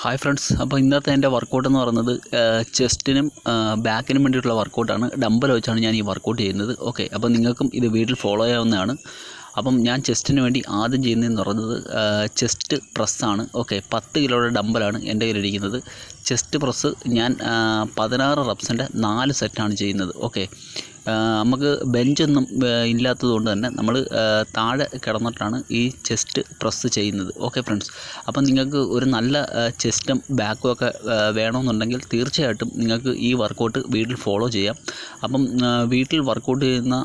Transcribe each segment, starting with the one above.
Hi friends, അപ്പോൾ ഇന്നത്തെ എൻ്റെ വർക്കൗട്ട് എന്ന് പറയുന്നത് ചെസ്റ്റിനും ബാക്കിനും വേണ്ടിയിട്ടുള്ള വർക്കൗട്ടാണ്. ഡംബൽ വെച്ചാണ് ഞാൻ ഈ വർക്കൗട്ട് ചെയ്യുന്നത്. ഓക്കെ, അപ്പോൾ നിങ്ങൾക്കും ഇത് വീട്ടിൽ ഫോളോ ചെയ്യാവുന്നതാണ്. അപ്പം ഞാൻ ചെസ്റ്റിന് വേണ്ടി ആദ്യം ചെയ്യുന്നതെന്ന് പറയുന്നത് ചെസ്റ്റ് പ്രസ്സാണ്. ഓക്കെ, 10 കിലോയുടെ ഡംബലാണ് എൻ്റെ കയ്യിലിരിക്കുന്നത്. ചെസ്റ്റ് പ്രസ് ഞാൻ 16 റെപ്സിൻ്റെ 4 സെറ്റാണ് ചെയ്യുന്നത്. ഓക്കെ, നമുക്ക് ബെഞ്ചൊന്നും ഇല്ലാത്തത് കൊണ്ട് തന്നെ നമ്മൾ താഴെ കിടന്നിട്ടാണ് ഈ ചെസ്റ്റ് പ്രസ് ചെയ്യുന്നത്. ഓക്കെ ഫ്രണ്ട്സ്, അപ്പം നിങ്ങൾക്ക് ഒരു നല്ല ചെസ്റ്റും ബാക്കും ഒക്കെ വേണമെന്നുണ്ടെങ്കിൽ തീർച്ചയായിട്ടും നിങ്ങൾക്ക് ഈ വർക്കൗട്ട് വീട്ടിൽ ഫോളോ ചെയ്യാം. അപ്പം വീട്ടിൽ വർക്കൗട്ട് ചെയ്യുന്ന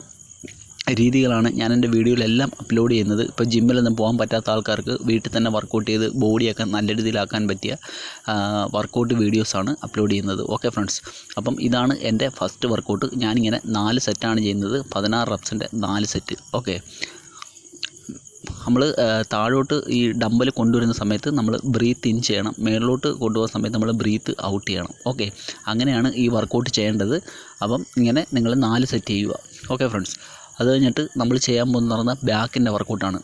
രീതികളാണ് ഞാൻ എൻ്റെ വീഡിയോയിലെല്ലാം അപ്ലോഡ് ചെയ്യുന്നത്. ഇപ്പോൾ ജിമ്മിലൊന്നും പോകാൻ പറ്റാത്ത ആൾക്കാർക്ക് വീട്ടിൽ തന്നെ വർക്കൗട്ട് ചെയ്ത് ബോഡിയൊക്കെ നല്ല രീതിയിലാക്കാൻ പറ്റിയ വർക്കൗട്ട് വീഡിയോസാണ് അപ്ലോഡ് ചെയ്യുന്നത്. ഓക്കെ ഫ്രണ്ട്സ്, അപ്പം ഇതാണ് എൻ്റെ ഫസ്റ്റ് വർക്കൗട്ട്. ഞാനിങ്ങനെ 4 സെറ്റാണ് ചെയ്യുന്നത്. 16 റെപ്സിൻ്റെ 4 സെറ്റ്. ഓക്കെ, നമ്മൾ താഴോട്ട് ഈ ഡംബൽ കൊണ്ടുവരുന്ന സമയത്ത് നമ്മൾ ബ്രീത്ത് ഇൻ ചെയ്യണം, മേളിലോട്ട് കൊണ്ടുപോകുന്ന സമയത്ത് നമ്മൾ ബ്രീത്ത് ഔട്ട് ചെയ്യണം. ഓക്കെ, അങ്ങനെയാണ് ഈ വർക്കൗട്ട് ചെയ്യേണ്ടത്. അപ്പം ഇങ്ങനെ നിങ്ങൾ 4 സെറ്റ് ചെയ്യുക. ഓക്കെ ഫ്രണ്ട്സ്, അത് കഴിഞ്ഞിട്ട് നമ്മൾ ചെയ്യാൻ പോകുന്നത് പറഞ്ഞാൽ ബാക്കിൻ്റെ വർക്കൗട്ടാണ്.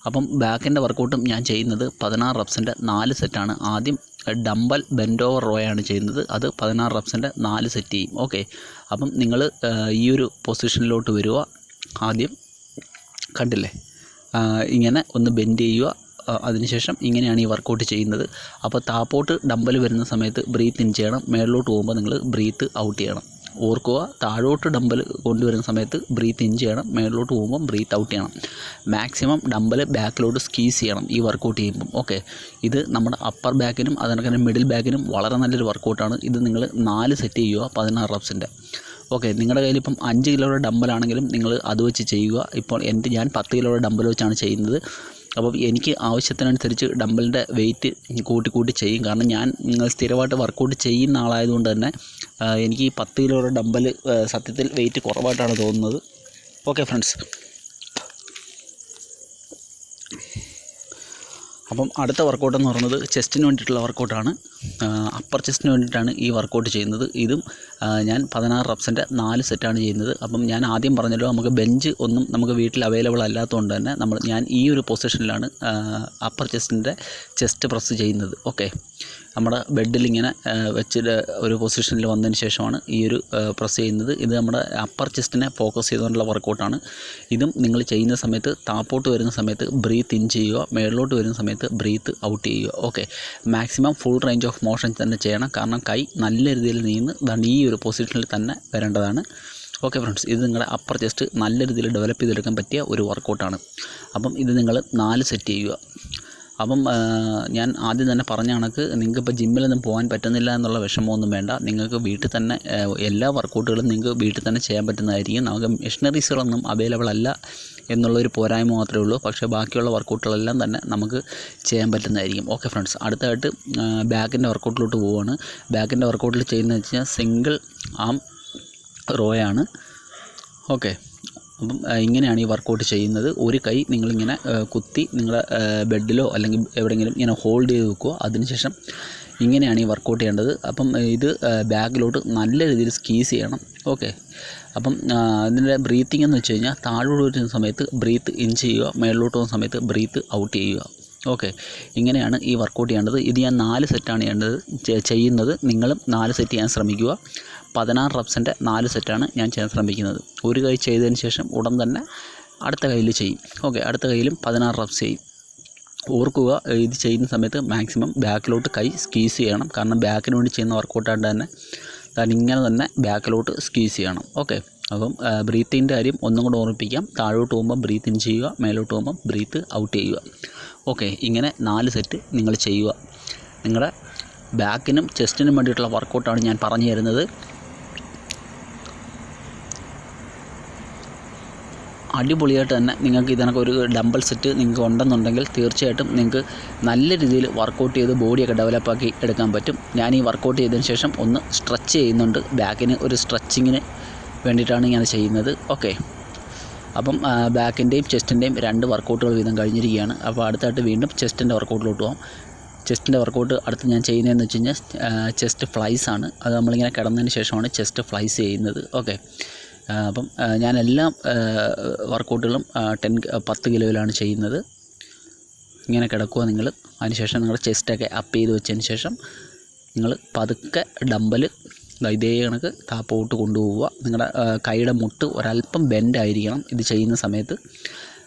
അപ്പം ബാക്കിൻ്റെ വർക്കൗട്ടും ഞാൻ ചെയ്യുന്നത് 16 റെപ്സിൻ്റെ 4 സെറ്റാണ്. ആദ്യം ഡംബൽ ബെൻഡ് ഓവർ റോയാണ് ചെയ്യുന്നത്. അത് 16 റെപ്സിൻ്റെ 4 സെറ്റ് ചെയ്യും. ഓക്കെ, അപ്പം നിങ്ങൾ ഈ ഒരു പൊസിഷനിലോട്ട് വരിക. ആദ്യം കണ്ടില്ലേ, ഇങ്ങനെ ഒന്ന് ബെൻഡ് ചെയ്യുക. അതിനുശേഷം ഇങ്ങനെയാണ് ഈ വർക്കൗട്ട് ചെയ്യുന്നത്. അപ്പോൾ താപ്പോട്ട് ഡംബൽ വരുന്ന സമയത്ത് ബ്രീത്ത് ഇൻ ചെയ്യണം, മേളിലോട്ട് പോകുമ്പോൾ നിങ്ങൾ ബ്രീത്ത് ഔട്ട് ചെയ്യണം. ഓർക്കുക, താഴോട്ട് ഡംബൽ കൊണ്ടുവരുന്ന സമയത്ത് ബ്രീത്ത് ഇൻ ചെയ്യണം, മേളിലോട്ട് പോകുമ്പം ബ്രീത്ത് ഔട്ട് ചെയ്യണം. മാക്സിമം ഡംബൽ ബാക്കിലോട്ട് സ്ക്വീസ് ചെയ്യണം ഈ വർക്കൗട്ട് ചെയ്യുമ്പം. ഓക്കെ, ഇത് നമ്മുടെ അപ്പർ ബാക്കിനും അതുപോലെ തന്നെ മിഡിൽ ബാക്കിനും വളരെ നല്ലൊരു വർക്കൗട്ടാണ്. ഇത് നിങ്ങൾ 4 സെറ്റ് ചെയ്യുക 16 റെപ്സിൻ്റെ. ഓക്കെ, നിങ്ങളുടെ കയ്യിൽ ഇപ്പം 5 കിലോയുടെ ഡംബലാണെങ്കിലും നിങ്ങൾ അത് വെച്ച് ചെയ്യുക. ഇപ്പോൾ ഞാൻ 10 കിലോയുടെ ഡംബൽ വെച്ചാണ് ചെയ്യുന്നത്. അപ്പം എനിക്ക് ആവശ്യത്തിനനുസരിച്ച് ഡംബലിൻ്റെ വെയിറ്റ് കൂട്ടി ചെയ്യും. കാരണം ഞാൻ സ്ഥിരമായിട്ട് വർക്കൗട്ട് ചെയ്യുന്ന ആളായതുകൊണ്ട് തന്നെ എനിക്ക് ഈ 10 കിലോയുടെ ഡംബൽ സത്യത്തിൽ വെയിറ്റ് കുറവായിട്ടാണ് തോന്നുന്നത്. ഓക്കെ ഫ്രണ്ട്സ്, അപ്പം അടുത്ത വർക്കൗട്ട് എന്ന് പറയുന്നത് ചെസ്റ്റിന് വേണ്ടിയിട്ടുള്ള വർക്കൗട്ടാണ്. അപ്പർ ചെസ്റ്റിന് വേണ്ടിയിട്ടാണ് ഈ വർക്കൗട്ട് ചെയ്യുന്നത്. ഇതും ഞാൻ 16 റെപ്സിൻ്റെ 4 സെറ്റാണ് ചെയ്യുന്നത്. അപ്പം ഞാൻ ആദ്യം പറഞ്ഞല്ലോ, നമുക്ക് ബെഞ്ച് ഒന്നും നമുക്ക് വീട്ടിൽ അവൈലബിൾ അല്ലാത്തതുകൊണ്ട് തന്നെ ഞാൻ ഈ ഒരു പൊസിഷനിലാണ് അപ്പർ ചെസ്റ്റ് പ്രസ് ചെയ്യുന്നത്. ഓക്കെ, നമ്മുടെ ബെഡിലിങ്ങനെ വെച്ചിട്ട് ഒരു പൊസിഷനിൽ വന്നതിന് ശേഷമാണ് ഈ ഒരു പ്രസ് ചെയ്യുന്നത്. ഇത് നമ്മുടെ അപ്പർ ചെസ്റ്റിനെ ഫോക്കസ് ചെയ്തുകൊണ്ടുള്ള വർക്കൗട്ടാണ്. ഇതും നിങ്ങൾ ചെയ്യുന്ന സമയത്ത് താപ്പോട്ട് വരുന്ന സമയത്ത് ബ്രീത്ത് ഇൻ ചെയ്യുക, മേളിലോട്ട് വരുന്ന സമയത്ത് ബ്രീത്ത് ഔട്ട് ചെയ്യുക. Okay, maximum full range of motion തന്നെ ചെയ്യണം. കാരണം കൈ നല്ല രീതിയിൽ നീങ്ങുന്ന ഈ ഒരു പൊസിഷനിൽ തന്നെ വരേണ്ടതാണ്. ഓക്കെ ഫ്രണ്ട്സ്, ഇത് നിങ്ങളുടെ അപ്പർ ചെസ്റ്റ് നല്ല രീതിയിൽ ഡെവലപ്പ് ചെയ്തെടുക്കാൻ പറ്റിയ ഒരു വർക്കൗട്ടാണ്. അപ്പം ഇത് നിങ്ങൾ 4 സെറ്റ് ചെയ്യുക. അപ്പം ഞാൻ ആദ്യം തന്നെ പറഞ്ഞ കണക്ക് നിങ്ങൾക്കിപ്പോൾ ജിമ്മിലൊന്നും പോകാൻ പറ്റുന്നില്ല എന്നുള്ള വിഷമമൊന്നും വേണ്ട. നിങ്ങൾക്ക് വീട്ടിൽ തന്നെ എല്ലാ വർക്കൗട്ടുകളും നിങ്ങൾക്ക് വീട്ടിൽ തന്നെ ചെയ്യാൻ പറ്റുന്നതായിരിക്കും. നമുക്ക് മെഷീനറീസുകളൊന്നും അവൈലബിൾ അല്ല എന്നുള്ളൊരു പോരായ്മ മാത്രമേ ഉള്ളൂ. പക്ഷേ ബാക്കിയുള്ള വർക്കൗട്ടുകളെല്ലാം തന്നെ നമുക്ക് ചെയ്യാൻ പറ്റുന്നതായിരിക്കും. ഓക്കെ ഫ്രണ്ട്സ്, അടുത്തായിട്ട് ബാക്കിൻ്റെ വർക്കൗട്ടിലോട്ട് പോവുകയാണ്. ബാക്കിൻ്റെ വർക്കൗട്ടിൽ ചെയ്യുന്നത് വെച്ച് കഴിഞ്ഞാൽ സിംഗിൾ ആം റോയാണ്. ഓക്കെ, അപ്പം ഇങ്ങനെയാണ് ഈ വർക്കൗട്ട് ചെയ്യുന്നത്. ഒരു കൈ നിങ്ങളിങ്ങനെ കുത്തി നിങ്ങളുടെ ബെഡിലോ അല്ലെങ്കിൽ എവിടെയെങ്കിലും ഇങ്ങനെ ഹോൾഡ് ചെയ്ത് വെക്കുക. അതിനുശേഷം ഇങ്ങനെയാണ് ഈ വർക്കൗട്ട് ചെയ്യേണ്ടത്. അപ്പം ഇത് ബാക്കിലോട്ട് നല്ല രീതിയിൽ സ്ക്വീസ് ചെയ്യണം. ഓക്കെ, അപ്പം ഇതിൻ്റെ ബ്രീത്തിങ് എന്ന് വെച്ച് കഴിഞ്ഞാൽ താഴോട്ട് വരുന്ന സമയത്ത് ബ്രീത്ത് ഇൻ ചെയ്യുക, മേളിലോട്ട് പോകുന്ന സമയത്ത് ബ്രീത്ത് ഔട്ട് ചെയ്യുക. ഓക്കെ, ഇങ്ങനെയാണ് ഈ വർക്കൗട്ട് ചെയ്യേണ്ടത്. ഇത് ഞാൻ 4 സെറ്റാണ് ചെയ്യുന്നത്. നിങ്ങളും 4 സെറ്റ് ചെയ്യാൻ ശ്രമിക്കുക. 16 റെപ്സിൻ്റെ 4 സെറ്റാണ് ഞാൻ ചെയ്യാൻ ശ്രമിക്കുന്നത്. ഒരു കൈ ചെയ്തതിന് ശേഷം ഉടൻ തന്നെ അടുത്ത കയ്യിൽ ചെയ്യും. ഓക്കെ, അടുത്ത കയ്യിലും 16 റെപ്സ് ചെയ്യും. ഓർക്കുക, ഇത് ചെയ്യുന്ന സമയത്ത് മാക്സിമം ബാക്കിലോട്ട് കൈ സ്ക്വീസ് ചെയ്യണം. കാരണം ബാക്കിന് വേണ്ടി ചെയ്യുന്ന വർക്കൗട്ടായിട്ട് തന്നെ ഇങ്ങനെ തന്നെ ബാക്കിലോട്ട് സ്ക്വീസ് ചെയ്യണം. ഓക്കെ, അപ്പം ബ്രീത്തിൻ്റെ കാര്യം ഒന്നും കൂടെ ഓർമ്മിപ്പിക്കാം. താഴോട്ട് പോകുമ്പോൾ ബ്രീത്ത് ഇൻ ചെയ്യുക, മേലോട്ട് പോകുമ്പോൾ ബ്രീത്ത് ഔട്ട് ചെയ്യുക. ഓക്കെ, ഇങ്ങനെ 4 സെറ്റ് നിങ്ങൾ ചെയ്യുക. നിങ്ങളുടെ ബാക്കിനും ചെസ്റ്റിനും വേണ്ടിയിട്ടുള്ള വർക്കൗട്ടാണ് ഞാൻ പറഞ്ഞു തരുന്നത്. അടിപൊളിയായിട്ട് തന്നെ നിങ്ങൾക്ക് ഇതിനൊക്കെ ഒരു ഡംബൽ സെറ്റ് നിങ്ങൾക്ക് ഉണ്ടെന്നുണ്ടെങ്കിൽ തീർച്ചയായിട്ടും നിങ്ങൾക്ക് നല്ല രീതിയിൽ വർക്കൗട്ട് ചെയ്ത് ബോഡിയൊക്കെ ഡെവലപ്പാക്കി എടുക്കാൻ പറ്റും. ഞാൻ ഈ വർക്കൗട്ട് ചെയ്തതിന് ശേഷം ഒന്ന് സ്ട്രെച്ച് ചെയ്യുന്നുണ്ട്. ബാക്കിന് ഒരു സ്ട്രെച്ചിങ്ങിന് വേണ്ടിയിട്ടാണ് ഞാൻ ചെയ്യുന്നത്. ഓക്കെ, അപ്പം ബാക്കിൻ്റെയും ചെസ്റ്റിൻ്റെയും 2 വർക്കൗട്ടുകൾ വീതം കഴിഞ്ഞിരിക്കുകയാണ്. അപ്പോൾ അടുത്തായിട്ട് വീണ്ടും ചെസ്റ്റിൻ്റെ വർക്കൗട്ടിലോട്ട് പോകാം. ചെസ്റ്റിൻ്റെ വർക്കൗട്ട് അടുത്ത് ഞാൻ ചെയ്യുന്നതെന്ന് വെച്ച് കഴിഞ്ഞാൽ ചെസ്റ്റ് ഫ്ലൈസ് ആണ്. അത് നമ്മളിങ്ങനെ കിടന്നതിന് ശേഷമാണ് ചെസ്റ്റ് ഫ്ലൈസ് ചെയ്യുന്നത്. ഓക്കെ, അപ്പം ഞാൻ എല്ലാ വർക്കൗട്ടുകളും 10 കിലോയിലാണ് ചെയ്യുന്നത്. ഇങ്ങനെ കിടക്കുക നിങ്ങൾ. അതിനുശേഷം നിങ്ങൾ ചെസ്റ്റൊക്കെ അപ്പ് ചെയ്ത് വെച്ചതിന് ശേഷം നിങ്ങൾ പതുക്കെ ഡമ്പൽ ഇതേ കണക്ക് താപ്പോട്ട് കൊണ്ടുപോവുക. നിങ്ങളുടെ കൈയുടെ മുട്ട് ഒരല്പം ബെൻഡായിരിക്കണം ഇത് ചെയ്യുന്ന സമയത്ത്.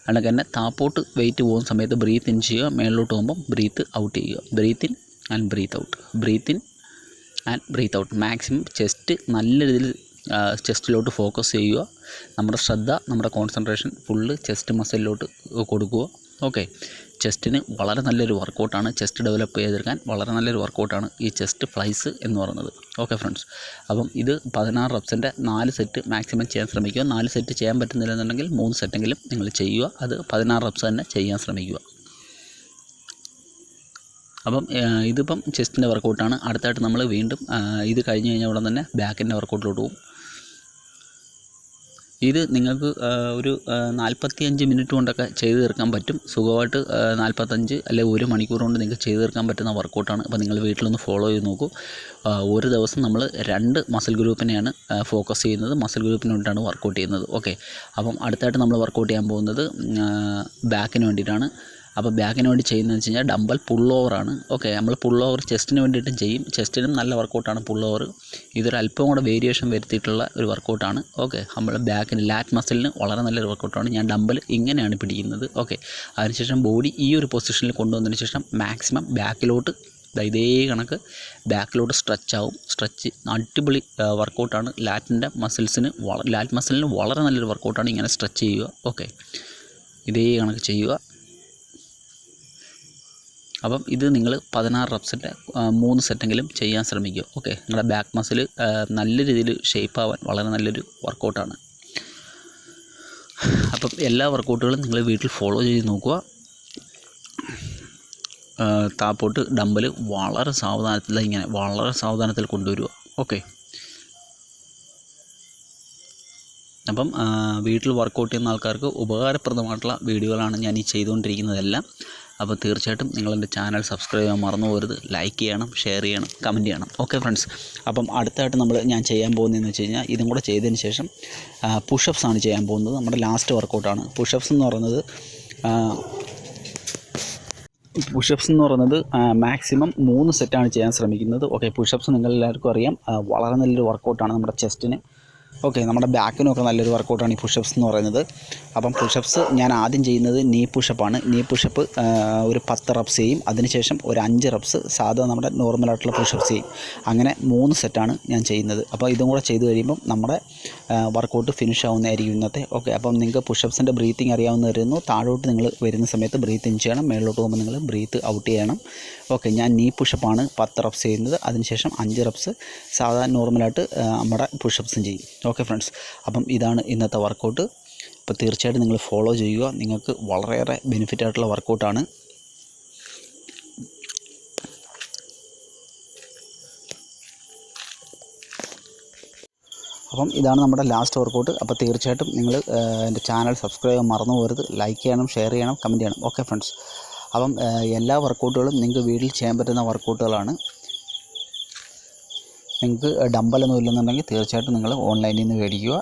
അല്ലെങ്കിൽ തന്നെ താപ്പോട്ട് വെയിറ്റ് പോകുന്ന സമയത്ത് ബ്രീത്ത് ഇൻ ചെയ്യുക, മേളിലോട്ട് പോകുമ്പം ബ്രീത്ത് ഔട്ട് ചെയ്യുക. Breathe in and breathe out, breathe in and breathe out. Maximum chest നല്ല രീതിയിൽ ചെസ്റ്റിലോട്ട് ഫോക്കസ് ചെയ്യുക. നമ്മുടെ ശ്രദ്ധ, നമ്മുടെ കോൺസെൻട്രേഷൻ ഫുള്ള് ചെസ്റ്റ് മസിലിലോട്ട് കൊടുക്കുക. ഓക്കെ, ചെസ്റ്റിന് വളരെ നല്ലൊരു വർക്കൗട്ടാണ്. ചെസ്റ്റ് ഡെവലപ്പ് ചെയ്തെടുക്കാൻ വളരെ നല്ലൊരു വർക്കൗട്ടാണ് ഈ ചെസ്റ്റ് ഫ്ലൈസ് എന്ന് പറയുന്നത്. ഓക്കെ ഫ്രണ്ട്സ്, അപ്പം ഇത് 16 റെപ്സിൻ്റെ 4 സെറ്റ് മാക്സിമം ചെയ്യാൻ ശ്രമിക്കുക. 4 സെറ്റ് ചെയ്യാൻ പറ്റുന്നില്ലെന്നുണ്ടെങ്കിൽ 3 സെറ്റെങ്കിലും നിങ്ങൾ ചെയ്യുക. അത് 16 റെപ്സ് തന്നെ ചെയ്യാൻ ശ്രമിക്കുക. അപ്പം ഇതിപ്പം ചെസ്റ്റിൻ്റെ വർക്കൗട്ടാണ്. അടുത്തായിട്ട് നമ്മൾ വീണ്ടും ഇത് കഴിഞ്ഞ് കഴിഞ്ഞാൽ ഉടൻ തന്നെ ബാക്കിൻ്റെ വർക്കൗട്ടിലോട്ട് പോകും. ഇത് നിങ്ങൾക്ക് ഒരു 45 മിനിറ്റ് കൊണ്ടൊക്കെ ചെയ്ത് തീർക്കാൻ പറ്റും. സുഖമായിട്ട് 45 അല്ലെങ്കിൽ 1 മണിക്കൂർ കൊണ്ട് നിങ്ങൾക്ക് ചെയ്ത് തീർക്കാൻ പറ്റുന്ന വർക്കൗട്ടാണ്. അപ്പോൾ നിങ്ങൾ വീട്ടിലൊന്ന് ഫോളോ ചെയ്ത് നോക്കൂ. ഒരു ദിവസം നമ്മൾ 2 മസിൽ ഗ്രൂപ്പിനെയാണ് ഫോക്കസ് ചെയ്യുന്നത്. മസിൽ ഗ്രൂപ്പിന് വേണ്ടിയിട്ടാണ് വർക്കൗട്ട് ചെയ്യുന്നത്. ഓക്കെ, അപ്പം അടുത്തായിട്ട് നമ്മൾ വർക്കൗട്ട് ചെയ്യാൻ പോകുന്നത് ബാക്കിന് വേണ്ടിയിട്ടാണ്. അപ്പോൾ ബാക്കിന് വേണ്ടി ചെയ്യുന്നതെന്ന് വെച്ച് കഴിഞ്ഞാൽ ഡമ്പൽ പുൾ ഓവറാണ്. ഓക്കെ, നമ്മൾ പുൾ ഓവർ ചെസ്റ്റിന് വേണ്ടിയിട്ടും ചെയ്യും. ചെസ്റ്റിനും നല്ല വർക്കൗട്ടാണ് പുൾ ഓവർ. ഇതൊരു അല്പം കൂടെ വേരിയേഷൻ വരുത്തിയിട്ടുള്ള ഒരു വർക്കൗട്ടാണ്. ഓക്കെ, നമ്മൾ ബാക്കിന് ലാറ്റ് മസിലിന് വളരെ നല്ലൊരു വർക്കൗട്ടാണ്. ഞാൻ ഡമ്പൽ ഇങ്ങനെയാണ് പിടിക്കുന്നത്. ഓക്കെ, അതിനുശേഷം ബോഡി ഈ ഒരു പൊസിഷനിൽ കൊണ്ടുവന്നതിന് ശേഷം മാക്സിമം ബാക്കിലോട്ട് ഇതേ കണക്ക് ബാക്കിലോട്ട് സ്ട്രെച്ച് ആവും. സ്ട്രെച്ച് അടിപൊളി വർക്കൗട്ടാണ്. ലാറ്റ് മസിലിന് വളരെ നല്ലൊരു വർക്കൗട്ടാണ് ഇങ്ങനെ സ്ട്രെച്ച് ചെയ്യുക. ഓക്കെ, ഇതേ കണക്ക് ചെയ്യുക. അപ്പം ഇത് നിങ്ങൾ 16 റെപ്സിൻ്റെ 3 സെറ്റെങ്കിലും ചെയ്യാൻ ശ്രമിക്കുക. ഓക്കെ, നിങ്ങളുടെ ബാക്ക് മസിൽ നല്ല രീതിയിൽ ഷേപ്പ് ആവാൻ വളരെ നല്ലൊരു വർക്കൗട്ടാണ്. അപ്പം എല്ലാ വർക്കൗട്ടുകളും നിങ്ങൾ വീട്ടിൽ ഫോളോ ചെയ്ത് നോക്കുക. താപ്പോട്ട് ഡമ്പൽ വളരെ സാവധാനത്തിൽ കൊണ്ടുവരിക. ഓക്കെ, അപ്പം വീട്ടിൽ വർക്കൗട്ട് ചെയ്യുന്ന ആൾക്കാർക്ക് ഉപകാരപ്രദമായിട്ടുള്ള വീഡിയോകളാണ് ഞാൻ ഈ ചെയ്തുകൊണ്ടിരിക്കുന്നതെല്ലാം. അപ്പോൾ തീർച്ചയായിട്ടും നിങ്ങളെൻ്റെ ചാനൽ സബ്സ്ക്രൈബ് ചെയ്യാൻ മറന്നു പോകരുത്. ലൈക്ക് ചെയ്യണം, ഷെയർ ചെയ്യണം, കമൻറ്റ് ചെയ്യണം. ഓക്കെ ഫ്രണ്ട്സ്, അപ്പം അടുത്തായിട്ട് ഞാൻ ചെയ്യാൻ പോകുന്നതെന്ന് വെച്ച് കഴിഞ്ഞാൽ ഇതും കൂടെ ചെയ്തതിന് ശേഷം പുഷപ്സ് ആണ് ചെയ്യാൻ പോകുന്നത്. നമ്മുടെ ലാസ്റ്റ് വർക്കൗട്ടാണ് പുഷപ്സ് എന്ന് പറയുന്നത്. മാക്സിമം 3 സെറ്റാണ് ചെയ്യാൻ ശ്രമിക്കുന്നത്. ഓക്കെ, പുഷപ്സ് നിങ്ങളെല്ലാവർക്കും അറിയാം, വളരെ നല്ലൊരു വർക്കൗട്ടാണ് നമ്മുടെ ചെസ്റ്റിന്. ഓക്കെ, നമ്മുടെ ബാക്കിനൊക്കെ നല്ലൊരു വർക്കൗട്ടാണ് ഈ പുഷപ്സ് എന്ന് പറയുന്നത്. അപ്പം പുഷപ്സ് ഞാൻ ആദ്യം ചെയ്യുന്നത് നീ പുഷപ്പാണ്. നീ പുഷപ്പ് ഒരു 10 റെപ്സ് ചെയ്യും. അതിനുശേഷം ഒരു 5 റെപ്സ് സാധാ നമ്മുടെ നോർമലായിട്ടുള്ള പുഷപ്സ് ചെയ്യും. അങ്ങനെ 3 സെറ്റാണ് ഞാൻ ചെയ്യുന്നത്. അപ്പോൾ ഇതും കൂടെ ചെയ്ത് കഴിയുമ്പം നമ്മുടെ വർക്കൗട്ട് ഫിനിഷ് ആവുന്നതായിരിക്കും ഇന്നത്തെ. ഓക്കെ, അപ്പം നിങ്ങൾക്ക് പുഷപ്സിൻ്റെ ബ്രീത്തിങ് അറിയാവുന്ന വരുന്നു. താഴോട്ട് നിങ്ങൾ വരുന്ന സമയത്ത് ബ്രീത്ത് ഇൻ ചെയ്യണം, മേളിലോട്ട് പോകുമ്പോൾ നിങ്ങൾ ബ്രീത്ത് ഔട്ട് ചെയ്യണം. ഓക്കെ, ഞാൻ നീ പുഷപ്പാണ് 10 റെപ്സ് ചെയ്യുന്നത്. അതിനുശേഷം 5 റെപ്സ് സാധാരണ നോർമലായിട്ട് നമ്മുടെ പുഷപ്സും ചെയ്യും. ഓക്കെ ഫ്രണ്ട്സ്, അപ്പം ഇതാണ് ഇന്നത്തെ വർക്കൗട്ട്. അപ്പോൾ തീർച്ചയായിട്ടും നിങ്ങൾ ഫോളോ ചെയ്യുക. നിങ്ങൾക്ക് വളരെയേറെ ബെനിഫിറ്റ് ആയിട്ടുള്ള വർക്കൗട്ടാണ്. അപ്പം ഇതാണ് നമ്മുടെ ലാസ്റ്റ് വർക്കൗട്ട്. അപ്പോൾ തീർച്ചയായിട്ടും നിങ്ങൾ എൻ്റെ ചാനൽ സബ്സ്ക്രൈബ് ചെയ്യാൻ മറന്നു പോകരുത്. ലൈക്ക് ചെയ്യണം, ഷെയർ ചെയ്യണം, കമൻറ്റ് ചെയ്യണം. ഓക്കെ ഫ്രണ്ട്സ്, അപ്പം എല്ലാ വർക്കൗട്ടുകളും നിങ്ങൾക്ക് വീട്ടിൽ ചെയ്യാൻ പറ്റുന്ന വർക്കൗട്ടുകളാണ്. നിങ്ങൾക്ക് ഡമ്പലൊന്നും ഇല്ലെന്നുണ്ടെങ്കിൽ തീർച്ചയായിട്ടും നിങ്ങൾ ഓൺലൈനിൽ നിന്ന് മേടിക്കുക.